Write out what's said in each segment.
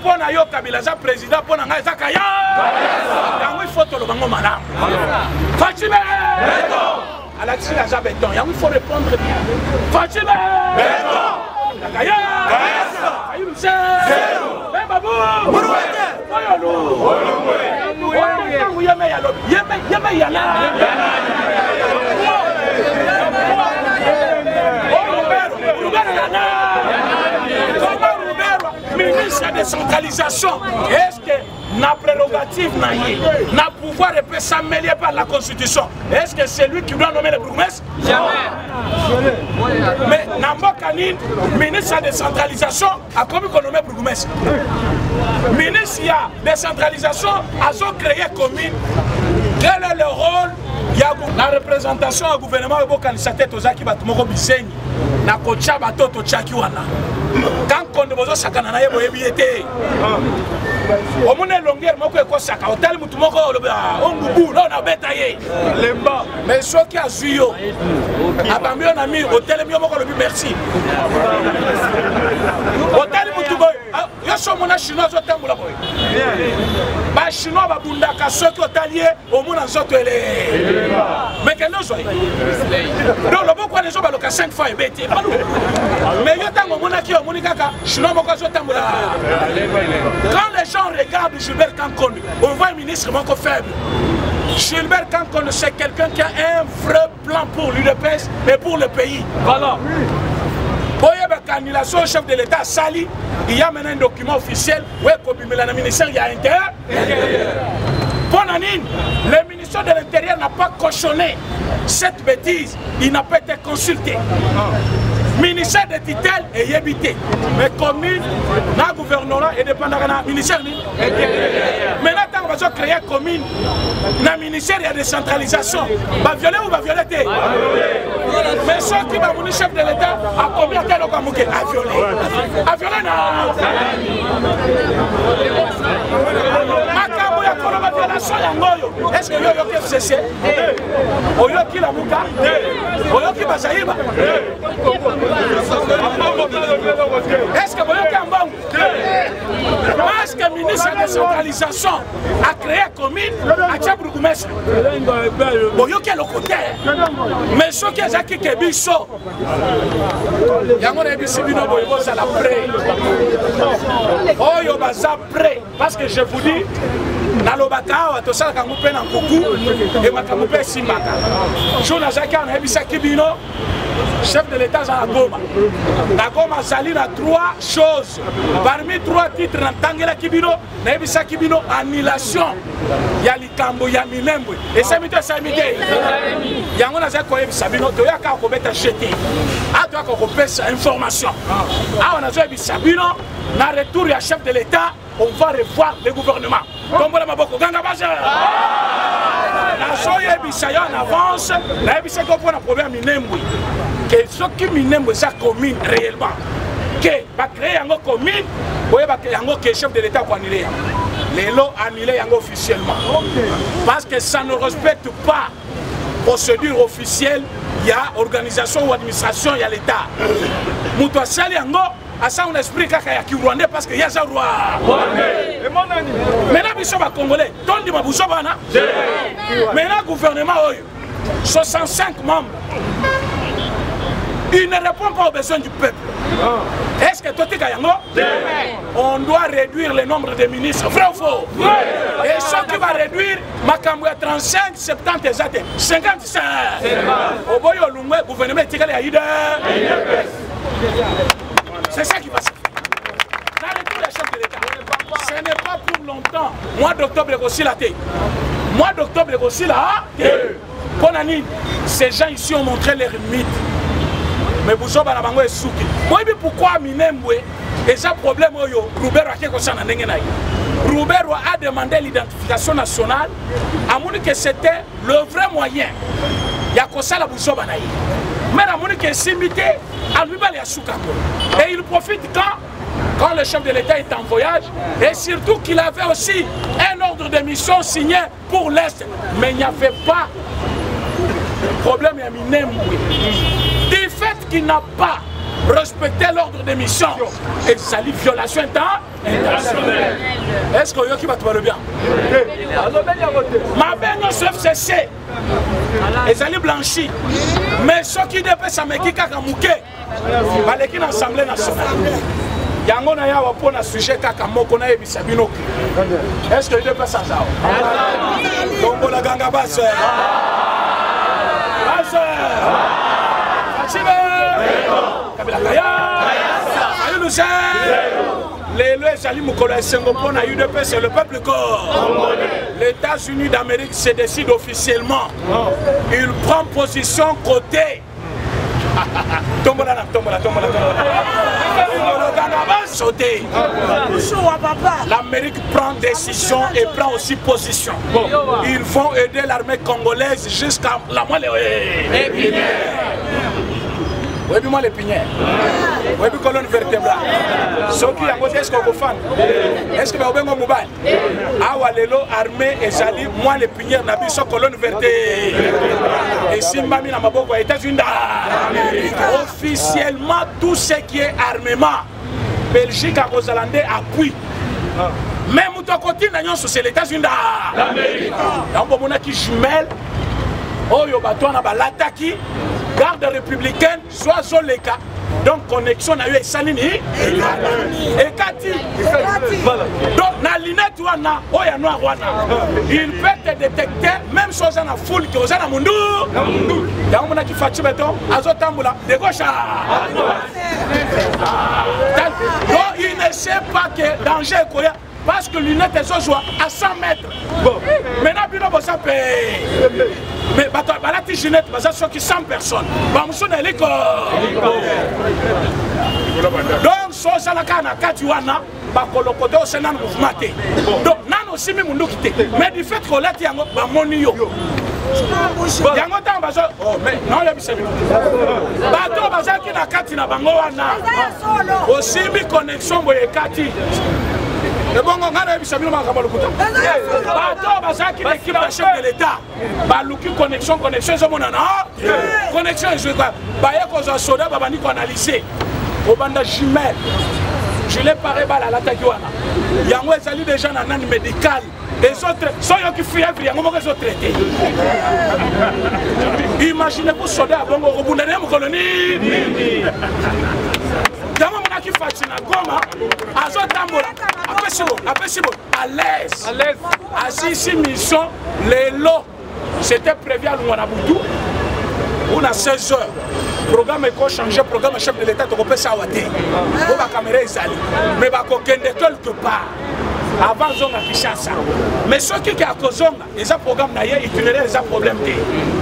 Pour Nayo Kabila, le président, pour Nanga Zakaya. Il faut tout le monde madame. Fatime. Alexis Aza Béton, il faut répondre bien. Fatime. Zakaya. Ministre de décentralisation, est-ce que la prérogative n'a pouvoir et peut s'amélier par la Constitution? Est-ce que c'est lui qui doit nommer le bourgmestre? Jamais. Mais Nambokanine, ministre de décentralisation, a commis qu'on nomme bourgmestre. Ministre de décentralisation a créé commune. Quel est le rôle? Il y a la représentation du gouvernement de Bokanisate Tozaki Batumoko Biseni. Na kocha batoto chaki wana. Quand on bozo sakana na yebo ebiete. Omune longueur moko ekosaka hotel mutu moko ongubu là on a betaillé. Lemba. Mais soki azuyo. Abamio na mi hotel mi moko lobi merci. Hotel mutu boy. Yo so mona chinois zo tambola boy. Ba chinois ba bundaka soki hotelier omuna nzoto ele. Mais que nous soyons. Donc le beaucoup de gens ont 5 fois et bêté. Mais il y a tant de gens qui ont quand les gens regardent Gilbert Kankone, on voit un ministre manque faible. Gilbert Kankone, c'est quelqu'un qui a un vrai plan pour l'UDPS et pour le pays. Voilà. Pour l'annulation au chef de l'État, Sali, il y a maintenant un document officiel. Oui, comme le ministère, il y a intérêt. Bonanine, le ministère de l'Intérieur n'a pas cautionné cette bêtise. Il n'a pas été consulté. Ministère de Titel est évité. Mais commune, le gouvernement est dépendant du ministère de l'Intérieur. Maintenant, on va créer une commune. Le ministère de la décentralisation. Va violer ou va violer? Mais ceux qui vont venir chef de l'État, à combien de temps on va violer? À violer, non. Est-ce que vous avez FCC? Vous avez la Mouka? Vous avez Bazaïba? Est-ce que vous avez un bon? Est-ce que le ministre de la décentralisation a créé une commune à Tchabourgoumès? Vous avez le côté. Mais ceux qui ont acquis le biso, il y a un bisibino qui est prêt. Oh, il est prêt. Parce que je vous dis, Nalobaka, tout ça, quand vous prenez un coucou, et quand vous prenez Simbaka. Je vous chef de l'État à Goma. La Goma Zali a 3 choses. Parmi 3 titres, Tangela Kibino, Nebisa Kibino, annulation. Il y a Likambo, il y a Milembo. Et c'est mité, c'est mité. Il y a un Azako Sabino, tu as qu'à commettre jeter. Ah, tu as qu'à commettre information. Ah, on a dit Sabino, dans le retour, il y a chef de l'État, on va revoir le gouvernement. Comme vous l'avez dit, Ganga Baza. La soya Bisaya en avance, la Bisaya qu'on a un problème Minembo. Que ce qui Minembo, c'est commune réellement. Que va créer une commune, vous va créer un chef de l'État pour annuler. Les lots annulés officiellement. Parce que ça ne respecte pas la procédure officielle. Il y a organisation ou administration, il y a l'État. Moutoua Sali Yango, à ça on explique qu'il y a Rwandais parce qu'il y a un roi. Maintenant, ils sont congolais. Tondi Mabousobana. Maintenant, le gouvernement, 65 membres. Il ne répond pas aux besoins du peuple. Est-ce que toi, tu es on doit réduire le nombre de ministres. Vrai ou faux? Et ce qui va réduire, Makambo 35, 70, 55. Au bout du gouvernement, c'est ça qui va se faire. Dans les tous les chefs de l'État. Ce n'est pas pour longtemps. Mois d'octobre, il y a aussi la thé. Mois d'octobre, il y a aussi la thé. Ces gens ici ont montré leurs mythes. Mais vous savez pourquoi Minembwe et un problème Roubert a demandé l'identification nationale à mon que c'était le vrai moyen. Il y a ça la Bouzoba naï. Mais à mon que c'est imité à lui et il profite quand le chef de l'État est en voyage et surtout qu'il avait aussi un ordre de mission signé pour l'Est. Mais il n'y avait pas de problème à Minembwe. Du fait qu'il n'a pas respecter l'ordre des missions. Et ça lit violation internationale. Est-ce que vous avez bien? Ma belle FCC, ils allaient blanchir. Mais ceux qui dépassent ça me dit qu'à mouquer, baleki dans l'Assemblée nationale. Yango na yawa pona sujet kaka moko na yebisa bino. Est-ce que il dépasse ça? Donc la ganga basse. Les UDP, c'est le peuple corps. Les États-Unis d'Amérique se décident officiellement. Il prend position côté. L'Amérique prend décision et prend aussi position. Ils vont aider l'armée congolaise jusqu'à la moelle. Oui, moi les pinières. Oui, colonne vertébrale. Ce qui a côté, est-ce qu'on vous fan? Est-ce que vous avez un mobile? Ah, Walelo, armée et Jali, moi les pinières, n'a pas colonne vertébrale. Et si Mami n'a pas beaucoup aux États-Unis, officiellement, tout ce qui est armement, Belgique et Rosalandais appuient. Même au côté, c'est les États-Unis d'Amérique. Donc, on a qui jumelle. Oh, yo bateau, on a l'attaque. Garde républicaine, soit Zoleka. Donc, connexion a eu et Salini. Et Kati. Donc, na linette wana, oh ya noir wana. Il peut te détecter, même chose dans la foule qui est dans le monde. Il y a un monde qui fait béton, azotambula, de gauche à donc, il ne sait pas que danger est quoi. Parce que l'unité est à 100 mètres. Maintenant, il ça paye. Mais la tigénette, c'est qui 100 personnes. Donc, si on a un Katiwana, c'est un mouvement. Donc, nous aussi, mais du fait qu'on a dit, aussi, mi connexion le bon on a vu ça bien ma kamalukuta. Bato bazaki l'équipe de chef de l'État. Baluki connexion c'est mon nana. Connexion je quoi. Baye ko za soda babani ko analyser. Au banda jumelle. Je l'ai paré bala l'attaque wana. Yango ezali déjà na nan médical. Les autres sont qui fuient yango moko zo traité. Imaginez-vous soda bongo robundane mo colonie. Dama mona qui fatina goma azotambola apesibo à l'aise asisi mission lelo c'était prévu à Luanabutu on a 16 heures programme est changé programme chef de l'état to pesa wate bo ba caméra ezali mais ba ko kende quelque part avant zonga Kinshasa mais ce qui a kozonga les programme na ye itinéraire les problème té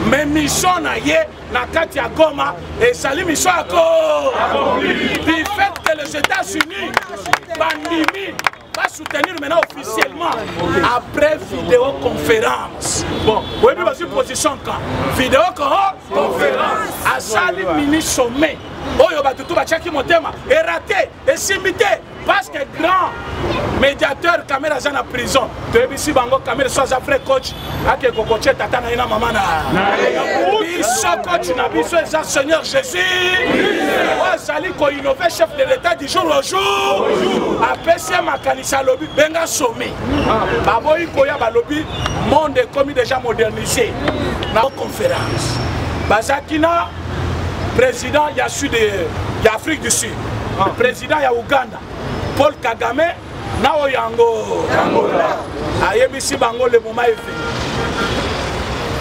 mais mission na ye na kati ya Goma et sali mission accompli du fait que les États-Unis bandimi va soutenir maintenant officiellement après vidéoconférence. Bon, oui, mais c'est position quand vidéoconférence à sali mini sommet. Oh, yo ba tutu ba chaki motema et raté et simité parce que grand médiateur caméra dans la prison. Tu es ici bango caméra soit après coach ake kokoche tata na ina mama na. Biso coach na biso est Seigneur Jésus. Ouais, sali ko innové chef de l'État du jour au jour. APC makanisa lobby benga sommet. Baboyi koya ba lobby monde est comme déjà modernisé. Na conférence. Bazakina président il y a sud de Afrique du Sud. Le président il y a Ouganda. Paul Kagame Nao Yango Ayebisi Bango le moment est venu.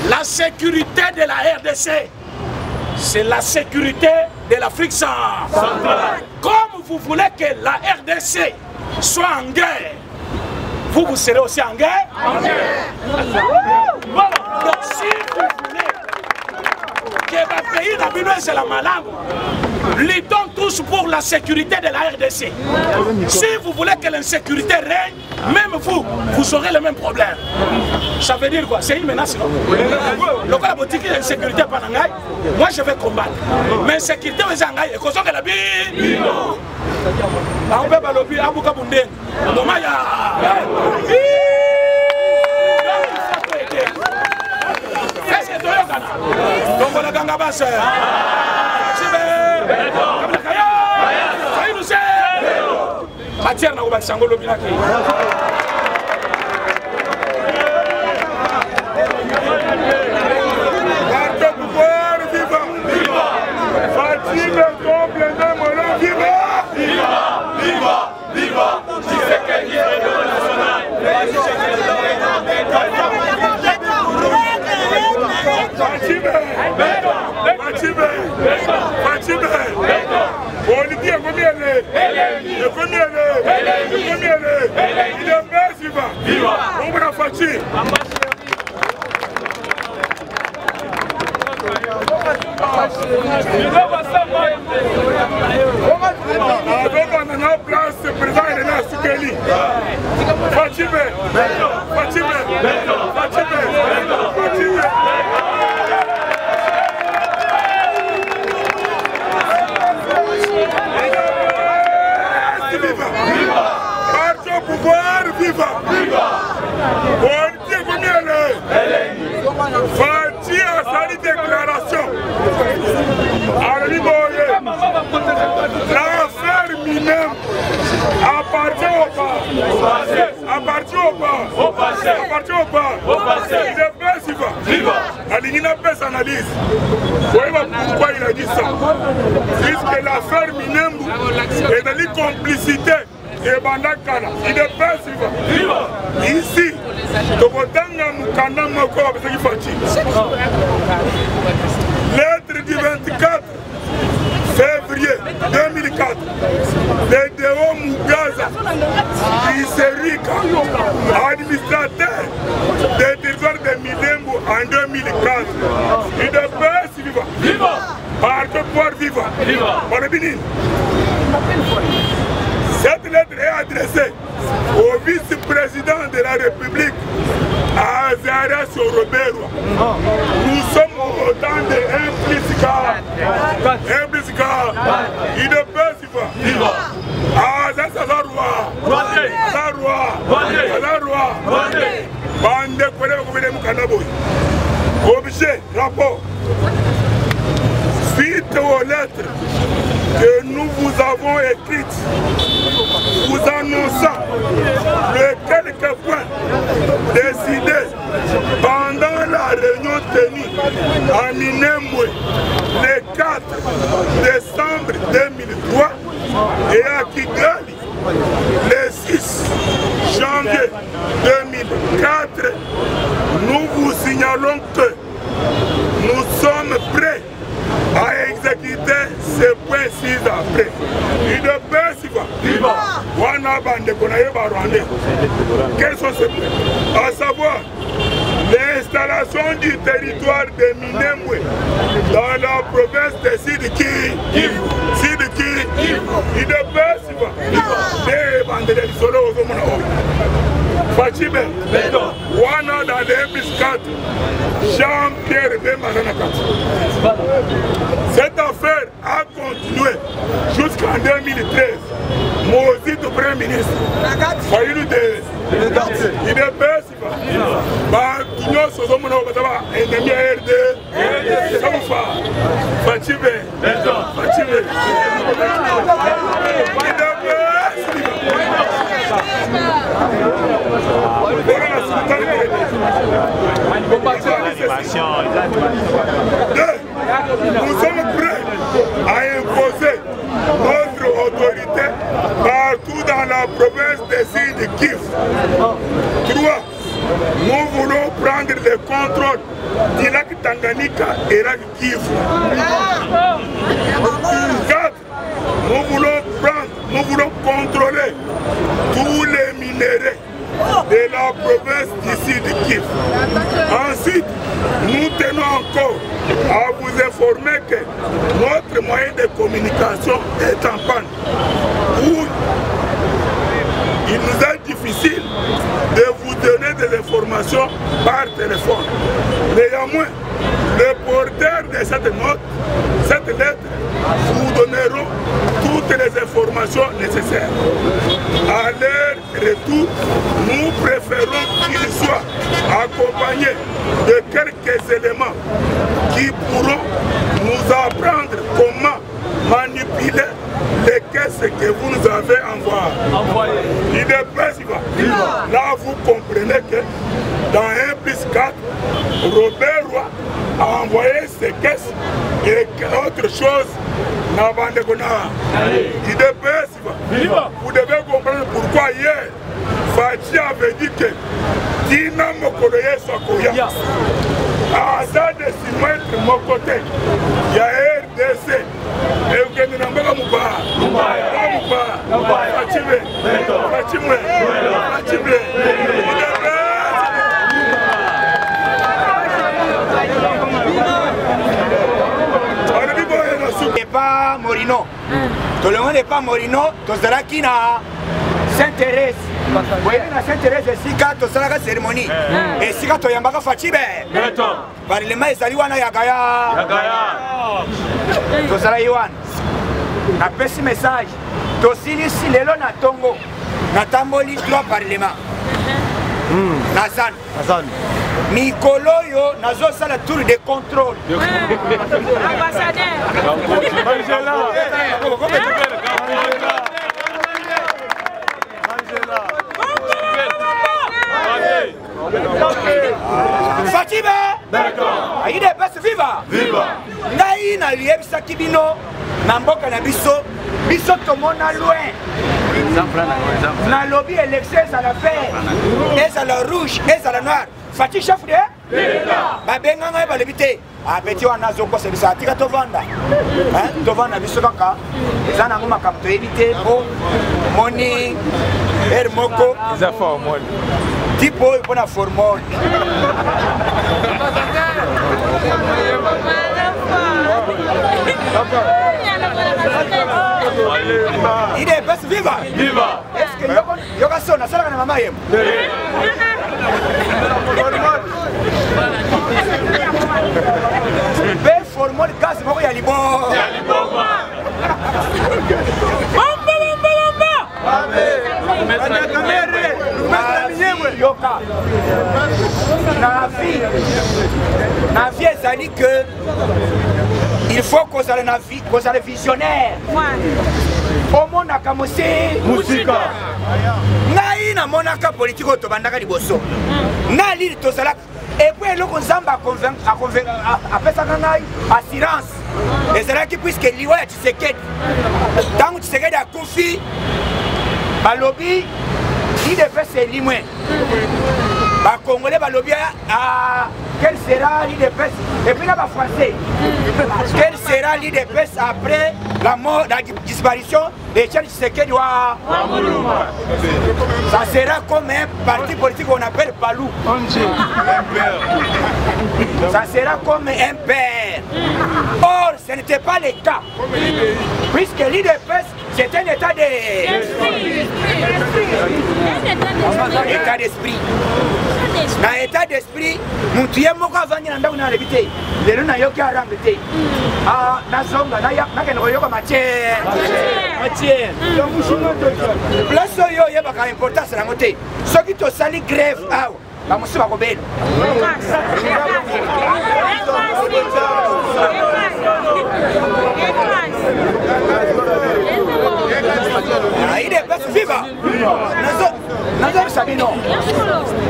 La sécurité de la RDC, c'est la sécurité de l'Afrique centrale. Comme vous voulez que la RDC soit en guerre, vous serez aussi en guerre. Donc si vous voulez que le pays n'a besoin c'est la malade, luttons tous pour la sécurité de la RDC. Si vous voulez que l'insécurité règne, même vous aurez le même problème. Ça veut dire quoi? C'est une menace, non? Le cas de la l'insécurité par Nangaï, moi je vais combattre. Mais l'insécurité aux Angaï, et qu'on soit que la bille. On peut pas l'obéir à Boukabundé. Est-ce que tu as un ganga? Donc on a ganga basse. matière na kobakisa yango lobi nake. Parti pouvoir, viva! Viva! Fatime complète Molan, viva! Viva! Viva! Viva! Tshisekedi national! Fatime! Politique est combien elle est? Il est bien, viva! Viva! On va Fatime! Avec on a place président de la Soukeli. Fatime. Viva! Parti au pouvoir, viva! On dit combien elle est? Fatih a sa déclaration. L'affaire Minem appartient au passé. Il est bien viva. Il n'a pas d'analyse. Voyez pourquoi il a dit ça. Puisque l'affaire Minem est dans la complicité. Et Bandakala, il est bien viva. Ici, lettre du 24 février 2004, le Deo Mugaza, Iserika, administrateur des territoires de Milembo en 2004. Il est bien viva. Par le pouvoir viva. Par le Bénin. Cette lettre est adressée au vice-président de la République, Azara Sorobero. Nous sommes autant de implicica. Il ne peut viva. Azarwa. Bande objet, rapport. Suite aux lettres que nous vous avons écrites, vous annonçant les quelques points décidés pendant la réunion tenue à Minembwe le 4 décembre 2003 et à Kigali le 6 janvier 2004, nous vous signalons que nous sommes prêts à exécuter ces points 6 après. Il ne peut viva. Quels sont ces points? À savoir l'installation du territoire de Minembwe dans la province de Sud-Kivu. Il ne peut Fatime, Wana dans les biscuits, Jean-Pierre Bemazanakat. Cette affaire a continué jusqu'en 2013. Mozi du Premier ministre, Fayulu de il est bête, Nous sommes ennemi RD, Fatime, nous sommes prêts à imposer notre autorité partout dans la province de Sud-Kivu. 3. Nous voulons prendre le contrôle du lac Tanganyika et lac Kivu. 4. Nous voulons contrôler tous les minéraux de la province d'ici de Kivu. Ensuite, nous tenons encore à vous informer que notre moyen de communication est en panne. Il nous est difficile de vous donner des informations par téléphone. Néanmoins, le porteur de cette lettre, vous donneront toutes les informations nécessaires. À leur retour, nous préférons qu'il soit accompagné de quelques éléments qui pourront nous apprendre comment manipuler les qu'est-ce que vous nous avez envoyé. IDPS, là vous comprenez que dans 1+4, Robert Roy a envoyé ses caisses et autre chose. IDPS, vous devez comprendre pourquoi hier, Fachi avait dit que Tina Mokoloye Sokoya. À ça de s'y mettre mon côté, il y a RDC. Et vous avez dit pas Morino. Tout le monde n'est pas Morino. Tout cela qui n'a Saint-Thérèse. Vous voyez, la Saint-Thérèse, c'est quand tu as la cérémonie. Et si tu as un Fachibe, Parlement est allé à Yagaya. Tout cela, Yohan. Na petit message. Tout ici, les lois na Tongo. Na Tamboli, 3 parlements. Nazan. Mikolo yo nazo sala tour de contrôle. Ambassadeur. Fatima. D'accord. Aïe des best viva. Viva. Naï na liebsa kibino na mboka na biso to mona loin. Na lobby élection ça la fait. Et ça la rouge, et ça la noire. Fati chef de ba benga ngai ba lebite a petit wana zo ko se bisa tika to vanda to vanda biso kaka ezana ngoma kam to éviter po moni moko za formol tipo il bona formol il est best viva est-ce que yoga sona sala na mama yem be formol gas moko ya libo na vie ezali que il faut qu'on soit visionnaire omonaka musika ngai namonaka politike tobandaka liboso na lili tozalaka epo eloko nzambe apesaka ngai assurance ezalaki puiske liwa ya Tshisekedi ntango Tshisekedi akufi balobi IDPS elimwe bakongolais balobi quel sera l'IDPS et puis là bas français quel sera l'IDPS après la mort, la disparition de Tshisekedi wa ça sera comme un parti politique qu'on appelle Palou. Ça sera comme un père. Or ce n'était pas le cas puisque l'IDPS c'est un état d'esprit. Dans l'état d'esprit, nous avons dit que nous avons dit que nous avons dit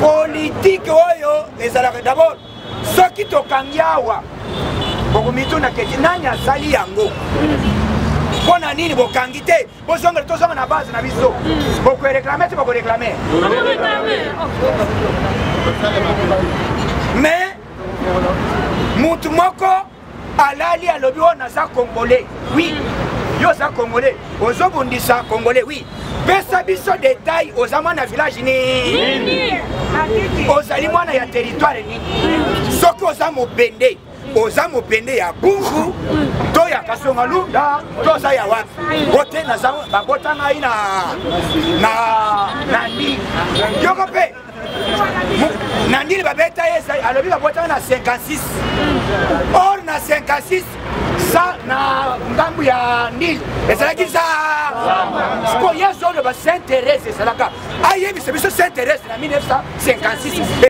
politique oyo ezalaka d'abord soki tokangi awa bokomituna keti nani asali yango mpona nini bokangi te tozonga na base na biso bokoreklame te bokoreklame mais mutu moko alali alobi oyo naza congolais oui yo za congolais ozobundisa congolais oui pesa biso détail oza mwana village nini ozali mwana ya territoire nini soki oza mopende ya Bungu to ya Kasonga Lunda to oza ya wapi bote naza babota ngai na ndi yoko pe nandili babeta yesa alobi babota na 56 or na 56 ça na ngambu ya Nil ezalaki za siko yezo le ba Saint-Thérèse ezalaka ayebi se biso Saint-Thérèse na 1956